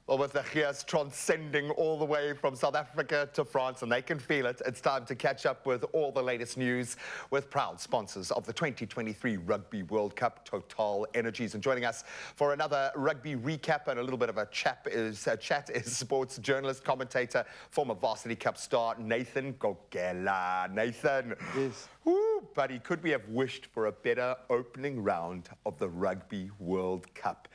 Well, with the Gears transcending all the way from South Africa to France, and they can feel it, it's time to catch up with all the latest news with proud sponsors of the 2023 Rugby World Cup, TOTALENERGIES. And joining us for another rugby recap and a little bit of a chat is sports journalist, commentator, former Varsity Cup star, Nathan Gogela. Nathan. Yes. Woo, buddy, could we have wished for a better opening round of the Rugby World Cup?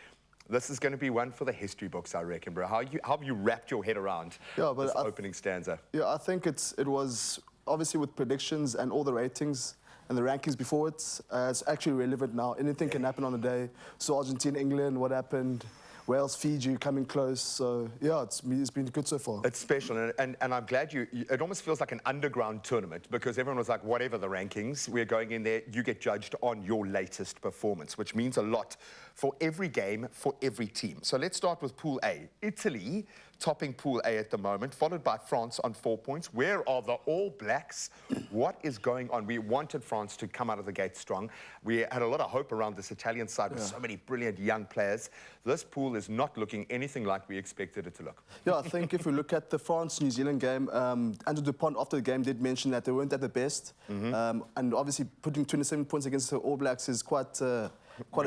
This is going to be one for the history books, I reckon, bro. How have you wrapped your head around this opening stanza? Yeah, I think it was obviously with predictions and all the ratings and the rankings before it. It's actually relevant now. Anything can happen on the day. So Argentina, England, what happened? Wales, Fiji coming close. So yeah, it's been good so far. It's special, and I'm glad it almost feels like an underground tournament, because everyone was like, whatever the rankings, we're going in there, you get judged on your latest performance, which means a lot for every game, for every team. So let's start with Pool A. Italy topping Pool A at the moment, followed by France on 4 points. Where are the All Blacks? What is going on? We wanted France to come out of the gate strong. We had a lot of hope around this Italian side with so many brilliant young players. This pool is not looking anything like we expected it to look. Yeah, I think if we look at the France-New Zealand game, Andrew Dupont after the game did mention that they weren't at the best. And obviously putting 27 points against the All Blacks is quite a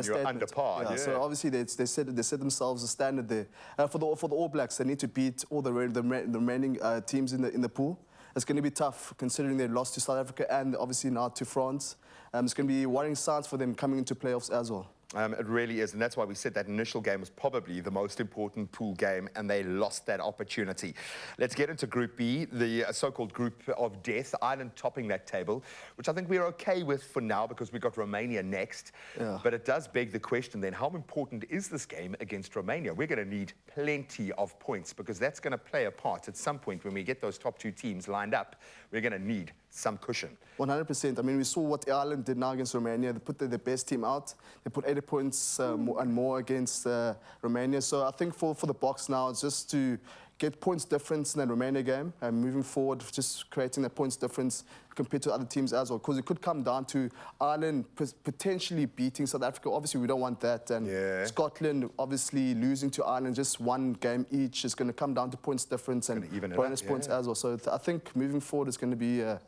statement. Under par, yeah. So obviously they set themselves a standard there. For the All Blacks, they need to beat all the remaining teams in the pool. It's going to be tough considering they lost to South Africa and obviously now to France. It's going to be worrying signs for them coming into playoffs as well. It really is, and that's why we said that initial game was probably the most important pool game, and they lost that opportunity. Let's get into Group B, the so-called group of death, Ireland topping that table, which I think we're okay with for now because we've got Romania next. Yeah. But it does beg the question then, how important is this game against Romania? We're going to need plenty of points because that's going to play a part at some point when we get those top two teams lined up. We're going to need some cushion. 100%. I mean, we saw what Ireland did now against Romania. They put the best team out. They put 80 points and more against Romania. So I think for the box now, it's just to get points difference in that Romania game and moving forward, just creating that points difference compared to other teams as well. Because it could come down to Ireland potentially beating South Africa. Obviously, we don't want that. And Scotland, obviously, losing to Ireland just one game each is going to come down to points difference and bonus points as well. So I think moving forward is going to be a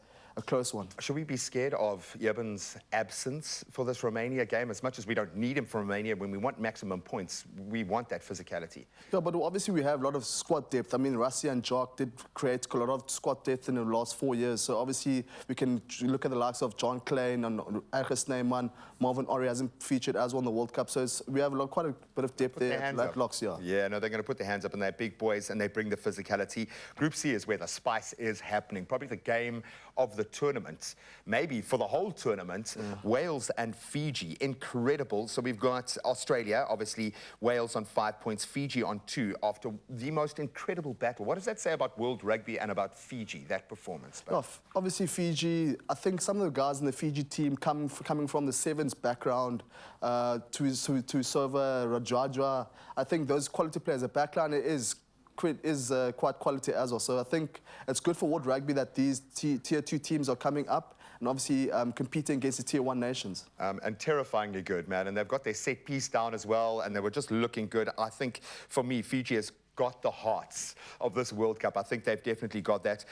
close one. Should we be scared of Jebben's absence for this Romania game? As much as we don't need him for Romania, when we want maximum points, we want that physicality. Yeah, but obviously we have a lot of squad depth. I mean, Rassie and Jock did create a lot of squad depth in the last 4 years. So obviously we can look at the likes of John Klein and Ergens Neyman. Marvin Ori hasn't featured as well in the World Cup. So we have quite a bit of depth there. Like locks, yeah, no, they're going to put their hands up, and they're big boys, and they bring the physicality. Group C is where the spice is happening. Probably the game of the tournament, maybe for the whole tournament. Wales and Fiji, incredible. So we've got Australia, obviously Wales on 5 points, Fiji on 2 after the most incredible battle. What does that say about World Rugby and about Fiji, that performance? Yeah, obviously Fiji, I think some of the guys in the Fiji team coming from the sevens background, to Sova, Rajajwa, I think those quality players, the backline is quite quality as well. So I think it's good for World Rugby that these tier 2 teams are coming up and obviously competing against the tier 1 nations. And terrifyingly good, man. And they've got their set piece down as well, and they were just looking good. I think, for me, Fiji has got the hearts of this World Cup. I think they've definitely got that.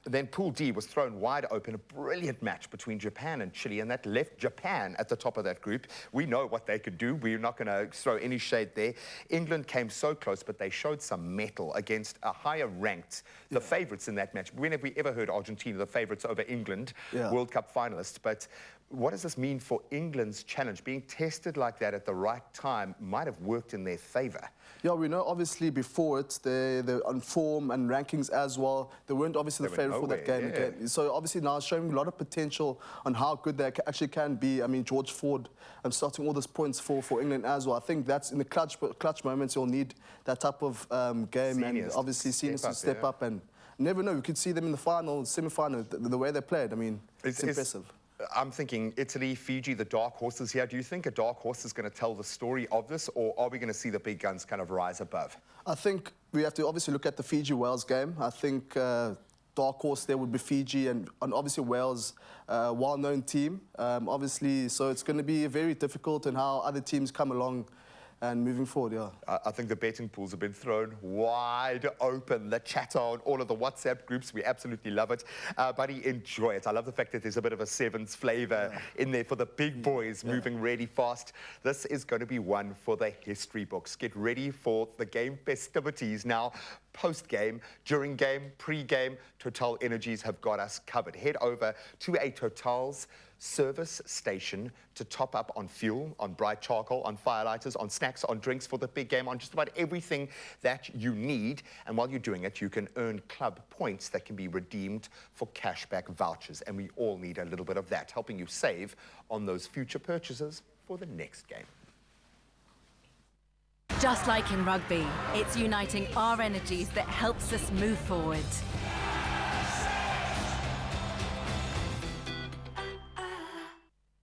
Then Pool D was thrown wide open. A brilliant match between Japan and Chile, and that left Japan at the top of that group. We know what they could do. We're not going to throw any shade there. England came so close, but they showed some mettle against a higher ranked, the favourites in that match. When have we ever heard Argentina the favourites over England, World Cup finalists? But what does this mean for England's challenge? Being tested like that at the right time might have worked in their favour. Yeah, we know obviously before it, they're on form and rankings as well. They weren't obviously the favourite for that game. So obviously now showing a lot of potential on how good they actually can be. I mean, George Ford starting all those points for England as well. I think that's in the clutch moments you'll need that type of game. Seniors, and obviously seniors to step up, and never know, we could see them in the final, semi-final, the way they played. I mean, it's impressive. I'm thinking Italy, Fiji, the dark horses here. Do you think a dark horse is going to tell the story of this, or are we going to see the big guns kind of rise above? I think we have to obviously look at the Fiji-Wales game. I think dark horse there would be Fiji, and obviously Wales, well-known team. Obviously, so it's going to be very difficult in how other teams come along and moving forward, yeah. I think the betting pools have been thrown wide open. The chatter on all of the WhatsApp groups, we absolutely love it. Buddy, enjoy it. I love the fact that there's a bit of a sevens flavor in there for the big boys moving really fast. This is going to be one for the history books. Get ready for the game festivities now. Post-game, during game, pre-game, Total Energies have got us covered. Head over to a Total's service station to top up on fuel, on bright charcoal, on firelighters, on snacks, on drinks for the big game, on just about everything that you need. And while you're doing it, you can earn club points that can be redeemed for cashback vouchers. And we all need a little bit of that, helping you save on those future purchases for the next game. Just like in rugby, it's uniting our energies that helps us move forward.